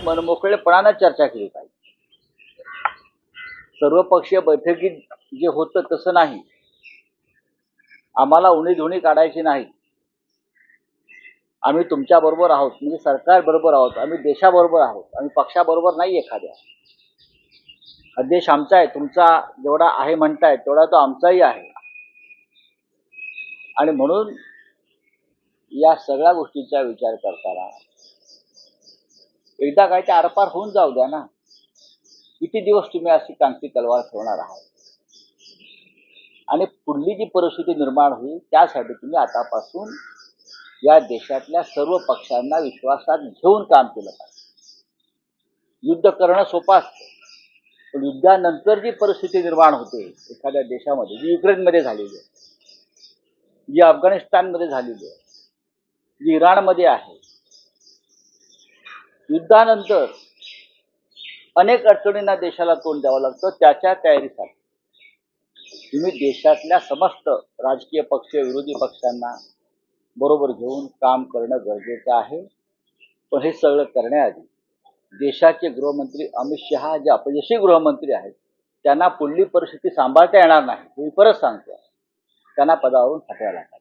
मनमोकळेपणाने चर्चा केली पाहिजे। सर्वपक्षीय बैठकीत जे होतं तसं नाही। आम्हाला उणीधुणी काढायची नाही। आम्ही तुमच्या बरोबर आहोत, म्हणजे सरकार बरोबर आहोत, आम्ही देशाबरोबर आहोत, आम्ही पक्षाबरोबर नाही एखाद्या। हा देश आमचा आहे, तुमचा जेवढा आहे म्हणताय तेवढा तो आमचाही आहे। आणि म्हणून या सगळ्या गोष्टीचा विचार करताना एकदा काय ते आरपार होऊन जाऊ द्या ना। किती दिवस तुम्ही अशी कांती तलवार ठेवणार आहात? आणि पुढली जी परिस्थिती निर्माण होईल त्यासाठी तुम्ही आतापासून या देशातल्या सर्व पक्षांना विश्वासात घेऊन काम केलं पाहिजे। युद्ध करणं सोपं असतं, पण युद्धानंतर जी परिस्थिती निर्माण होते एखाद्या देशामध्ये, जी युक्रेनमध्ये झालेली आहे, जी अफगाणिस्तानमध्ये झालेली आहे, जी इराणमध्ये आहे, युद्धानंतर अनेक अडचणींना देशाला तोंड द्यावं लागतं। त्याच्या तयारीसाठी तुम्ही देशातल्या समस्त राजकीय पक्ष, विरोधी पक्षांना बरोबर घेऊन काम करणं गरजेचं आहे। पण हे सगळं करण्याआधी देशाचे गृहमंत्री अमित शहा जे अपयशी गृहमंत्री आहेत त्यांना पुढली परिस्थिती सांभाळता येणार नाही, मी परत सांगतो, त्यांना पदावरून हटवायला पाहिजे।